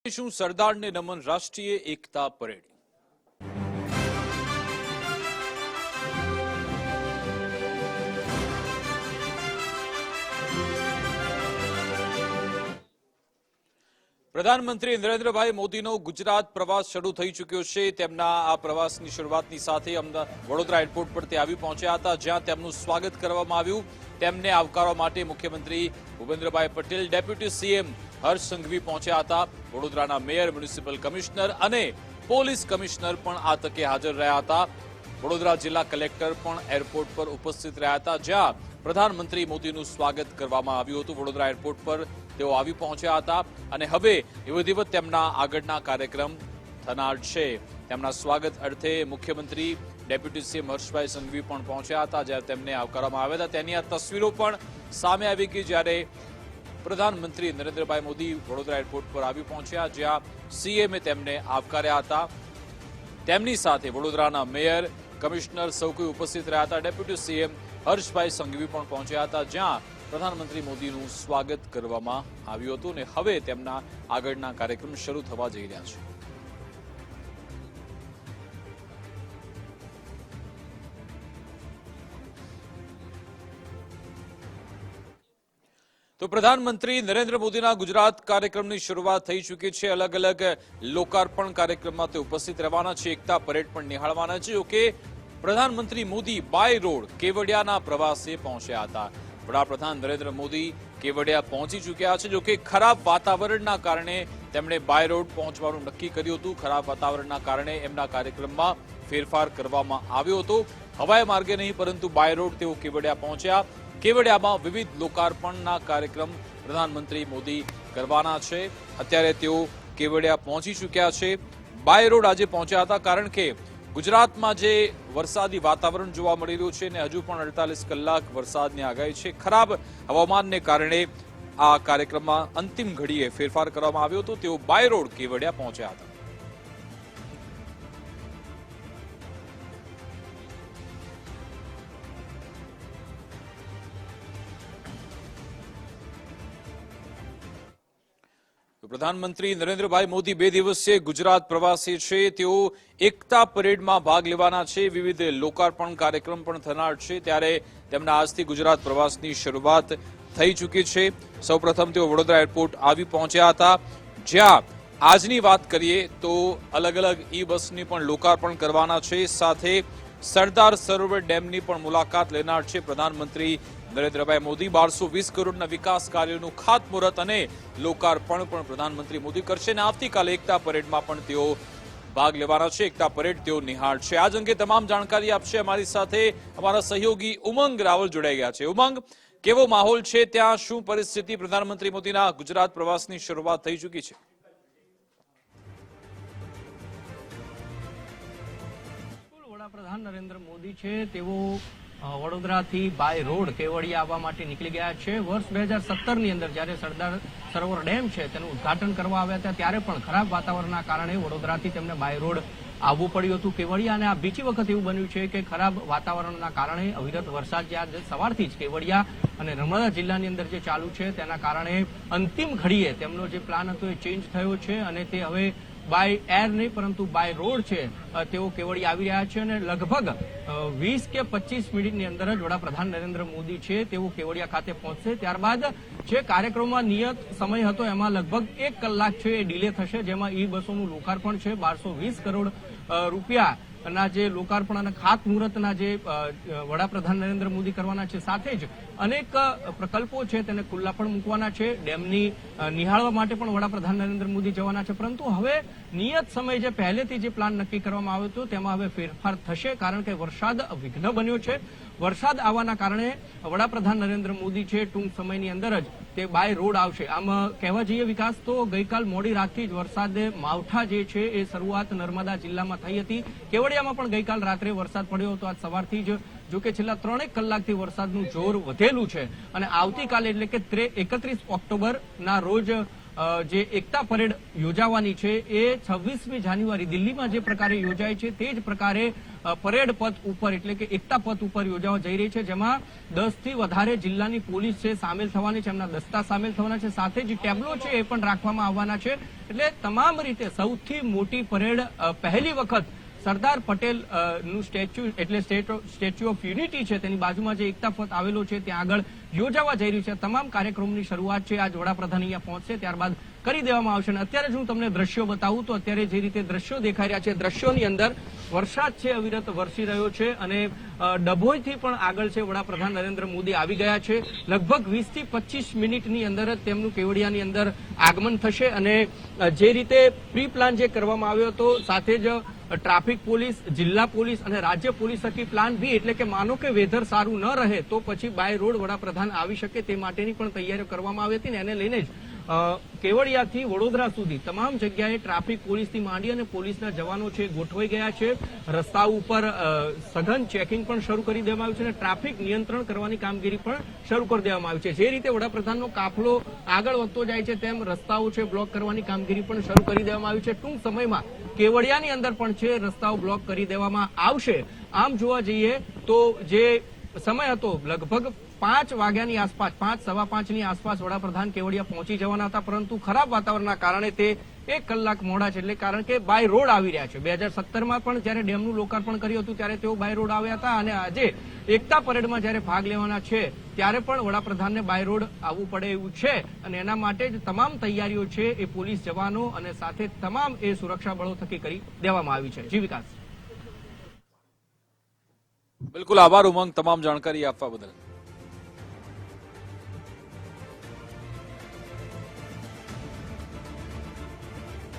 સરદારને નમન રાષ્ટ્રીય એકતા પરેડ। પ્રધાનમંત્રી નરેન્દ્રભાઈ મોદીનો ગુજરાત પ્રવાસ શરૂ થઈ ચૂક્યો છે। તેમના આ પ્રવાસની શરૂઆતની સાથે વડોદરા એરપોર્ટ પર તે આવી પહોંચ્યા હતા, જ્યાં તેમનું સ્વાગત કરવામાં આવ્યું। તેમને આવકારવા માટે મુખ્યમંત્રી ભૂપેન્દ્રભાઈ પટેલ, ડેપ્યુટી સીએમ હર્ષ સંઘવી પહોંચ્યા હતા। વડોદરાના મેયર, મ્યુનિસિપલ કમિશનર અને પોલીસ કમિશનર પણ આ તકે હાજર રહ્યા હતા। વડોદરા જિલ્લા કલેક્ટર પણ એરપોર્ટ પર ઉપસ્થિત રહ્યા હતા, જ્યાં પ્રધાનમંત્રી મોદીનું સ્વાગત કરવામાં આવ્યું હતું। વડોદરા એરપોર્ટ પર તેઓ આવી પહોંચ્યા હતા અને હવે વિધિવત તેમના આગળના કાર્યક્રમ થનાર છે। તેમના સ્વાગત અર્થે મુખ્યમંત્રી, ડેપ્યુટી સીએમ હર્ષભાઈ સંઘવી પણ પહોંચ્યા હતા, જ્યારે તેમને આવકારવામાં આવ્યા હતા। તેની આ તસવીરો પણ સામે આવી ગઈ, જ્યારે પ્રધાનમંત્રી નરેન્દ્રભાઈ મોદી વડોદરા એરપોર્ટ પર આવી પહોંચ્યા, જ્યાં સીએમએ તેમને આવકાર્યા હતા। તેમની સાથે વડોદરાના મેયર, કમિશનર સૌ કોઈ ઉપસ્થિત રહ્યા હતા। ડેપ્યુટી સીએમ હર્ષભાઈ સંઘવી પણ પહોંચ્યા હતા, જ્યાં પ્રધાનમંત્રી મોદીનું સ્વાગત કરવામાં આવ્યું હતું અને હવે તેમના આગળના કાર્યક્રમ શરૂ થવા જઈ રહ્યા છે। તો પ્રધાનમંત્રી નરેન્દ્ર મોદીના ગુજરાત કાર્યક્રમની શરૂઆત થઈ ચૂકી છે। અલગ અલગ લોકાર્પણ કાર્યક્રમમાં તે ઉપસ્થિત રહેવાના છે, એકતા પરેડ પણ નિહાળવાના છે। જોકે પ્રધાનમંત્રી મોદી બાય રોડ કેવડિયાના પ્રવાસે પહોંચ્યા હતા। વડાપ્રધાન નરેન્દ્ર મોદી કેવડિયા પહોંચી ચૂક્યા છે। જોકે ખરાબ વાતાવરણના કારણે તેમણે બાય રોડ પહોંચવાનું નક્કી કર્યું હતું। ખરાબ વાતાવરણના કારણે એમના કાર્યક્રમમાં ફેરફાર કરવામાં આવ્યો હતો। હવાઈ માર્ગે નહીં, પરંતુ બાય રોડ તેઓ કેવડિયા પહોંચ્યા। કેવડિયામાં વિવિધ લોકાર્પણના કાર્યક્રમ પ્રધાનમંત્રી મોદી કરવાના છે। અત્યારે તેઓ કેવડિયા પહોંચી ચૂક્યા છે। બાય રોડ આજે પહોંચ્યા હતા, કારણ કે ગુજરાતમાં જે વરસાદી વાતાવરણ જોવા મળી રહ્યું છે અને હજુ પણ 48 કલાક વરસાદની આગાહી છે। ખરાબ હવામાનને કારણે આ કાર્યક્રમમાં અંતિમ ઘડીએ ફેરફાર કરવામાં આવ્યો હતો। તેઓ બાય રોડ કેવડિયા પહોંચ્યા હતા। પ્રધાનમંત્રી નરેન્દ્રભાઈ મોદી 2 દિવસીય ગુજરાત પ્રવાસે છે। તેઓ એકતા પરેડમાં ભાગ લેવાના છે। વિવિધ લોકાર્પણ કાર્યક્રમ પણ થનાર છે, ત્યારે તેમના આજથી ગુજરાત પ્રવાસની શરૂઆત થઈ ચૂકી છે। સૌપ્રથમ તેઓ વડોદરા એરપોર્ટ આવી પહોંચ્યા હતા, જ્યાં આજની વાત કરીએ તો અલગ અલગ ઈ બસની પણ લોકાર્પણ કરવાના છે। સાથે સરદાર સરોવર ડેમની પણ મુલાકાત લેનાર છે પ્રધાનમંત્રી નરેન્દ્રભાઈ મોદી। 1220 કરોડના વિકાસ કાર્યોનું ખાતમુહૂર્ત અને લોકાર્પણ પણ પ્રધાનમંત્રી મોદી કરશે અને આવતીકાલે એકતા પરેડમાં પણ તેઓ ભાગ લેવાના છે। એકતા પરેડ તેઓ નિહાળશે। આજ અંગે તમામ જાણકારી આપશે અમારી સાથે અમારા સહયોગી ઉમંગ રાવલ જોડાઈ ગયા છે। ઉમંગ, કેવો માહોલ છે ત્યાં? શું પરિસ્થિતિ? પ્રધાનમંત્રી મોદીના ગુજરાત પ્રવાસની શરૂઆત થઈ ચૂકી છે। વડાપ્રધાન નરેન્દ્ર મોદી છે તેઓ વડોદરાથી બાય રોડ કેવડિયા આવવા માટે નીકળી ગયા છે। વર્ષ 2017ની અંદર જ્યારે સરદાર સરોવર ડેમ છે તેનું ઉદઘાટન કરવા આવ્યા હતા, ત્યારે પણ ખરાબ વાતાવરણના કારણે વડોદરાથી તેમને બાય રોડ આવવું પડ્યું હતું કેવડિયા। અને આ બીજી વખત એવું બન્યું છે કે ખરાબ વાતાવરણના કારણે અવિરત વરસાદ જે આજ સવારથી જ કેવડિયા અને નર્મદા જિલ્લાની અંદર જે ચાલુ છે તેના કારણે અંતિમ ઘડીએ તેમનો જે પ્લાન હતો એ ચેન્જ થયો છે અને તે હવે બાય એર નહીં પરંતુ બાય રોડ છે તેઓ કેવડિયા આવી રહ્યા છે। અને લગભગ 20 કે 25 મિનિટની અંદર જ વડાપ્રધાન નરેન્દ્ર મોદી છે તેઓ કેવડિયા ખાતે પહોંચશે। ત્યારબાદ જે કાર્યક્રમમાં નિયત સમય હતો એમાં લગભગ 1 કલાક છે એ ડિલે થશે, જેમાં ઈ બસોનું લોકાર્પણ છે। 1220 કરોડ રૂપિયાના જે લોકાર્પણ અને ખાતમુહૂર્તના જે વડાપ્રધાન નરેન્દ્ર મોદી કરવાના છે, સાથે જ અનેક પ્રકલ્પો છે તેને ખુલ્લા પણ મૂકવાના છે। ડેમની નિહાળવા માટે પણ વડાપ્રધાન નરેન્દ્ર મોદી જવાના છે, પરંતુ હવે નિયત સમય જે પહેલેથી જે પ્લાન નક્કી કરવામાં આવ્યો હતો તેમાં હવે ફેરફાર થશે, કારણ કે વરસાદ વિઘ્ન બન્યો છે। વરસાદ આવવાના કારણે વડાપ્રધાન નરેન્દ્ર મોદી છે ટૂંક સમયની અંદર જ તે બાય રોડ આવશે। આમ કહેવા જઈએ વિકાસ, તો ગઈકાલ મોડી રાતથી જ વરસાદે માવઠા જે છે એ શરૂઆત નર્મદા જિલ્લામાં થઈ હતી। કેવડિયામાં પણ ગઈકાલ રાત્રે વરસાદ પડ્યો હતો। આજ સવારથી જ જોકે છેલ્લા 3 કલાકથી વરસાદનું જોર વધેલું છે અને આવતીકાલે એટલે કે 31 ઓક્ટોબરના રોજ જે એકતા પરેડ યોજાવાની છે એ 26મી જાન્યુઆરી દિલ્હીમાં જે પ્રકારે યોજાય છે તે જ પ્રકારે પરેડ પથ ઉપર એટલે કે એકતા પથ ઉપર યોજાવા જઈ રહી છે, જેમાં 10 થી વધારે જિલ્લાની પોલીસ છે સામેલ થવાની છે, એમના દસ્તા સામેલ થવાના છે, સાથે જ ટેબ્લો છે એ પણ રાખવામાં આવવાના છે. એટલે તમામ રીતે સૌથી મોટી પરેડ પહેલી વખત સરદાર પટેલ નું સ્ટેચ્યુ એટલે સ્ટેચ્યુ ઓફ યુનિટી છે તેની બાજુમાં જે એકતા પથ આવેલો છે ત્યાં આગળ યોજાવા જઈ રહ્યું છે. તમામ કાર્યક્રમની શરૂઆત છે આજ વડાપ્રધાન અહીંયા પહોંચશે ત્યારબાદ કરી દેવામાં આવશે. અને અત્યારે જો હું તમને દ્રશ્યો બતાવું તો અત્યારે જે રીતે દ્રશ્યો દેખાઈ રહ્યા છે, દ્રશ્યોની અંદર વરસાદ છે અવિરત વરસી રહ્યો છે અને ડભોઈથી પણ આગળ છે વડાપ્રધાન નરેન્દ્ર મોદી આવી ગયા છે. લગભગ 20 થી 25 મિનિટની અંદર જ તેમનું કેવડિયાની અંદર આગમન થશે અને જે રીતે પ્રી પ્લાન જે કરવામાં આવ્યો હતો સાથે જ ટ્રાફિક પોલીસ, જિલ્લા પોલીસ અને રાજ્ય પોલીસ થકી પ્લાન બી એટલે કે માનો કે વેધર સારું ન રહે તો પછી બાય રોડ વડાપ્રધાન આવી શકે તે માટેની પણ તૈયારીઓ કરવામાં આવી હતી ને એને લઈને જ કેવડિયાથી વડોદરા સુધી તમામ જગ્યાએ ટ્રાફિક પોલીસથી માંડી અને પોલીસના જવાનો છે ગોઠવાઈ ગયા છે. રસ્તાઓ ઉપર સઘન ચેકિંગ પણ શરૂ કરી દેવામાં આવ્યું છે અને ટ્રાફિક નિયંત્રણ કરવાની કામગીરી પણ શરૂ કરી દેવામાં આવી છે. જે રીતે વડાપ્રધાનનો કાફલો આગળ વધતો જાય છે તેમ રસ્તાઓ છે બ્લોક કરવાની કામગીરી પણ શરૂ કરી દેવામાં આવી છે. ટૂંક સમયમાં કેવડિયાની અંદર પણ છે રસ્તાઓ બ્લોક કરી દેવામાં આવશે. આમ જોવા જઈએ તો જે સમય હતો લગભગ 5 વાગ્યાની આસપાસ 5, સવા 5ની આસપાસ વડાપ્રધાન કેવડિયા પહોંચી જવાના હતા, પરંતુ ખરાબ વાતાવરણના કારણે તે 1 કલાક મોડા છે. એટલે કારણ કે બાય રોડ આવી રહ્યા છે. 2017માં પણ જયારે ડેમનું લોકાર્પણ કર્યું હતું ત્યારે તેઓ બાય રોડ આવ્યા હતા અને આજે એકતા પરેડમાં જયારે ભાગ લેવાના છે ત્યારે પણ વડાપ્રધાનને બાય રોડ આવવું પડે એવું છે અને એના માટે જ તમામ તૈયારીઓ છે એ પોલીસ જવાનો અને સાથે તમામ એ સુરક્ષા બળો થકી કરી દેવામાં આવી છે. જી વિકાસ. બિલકુલ આભાર ઉમંગ તમામ જાણકારી આપવા બદલ.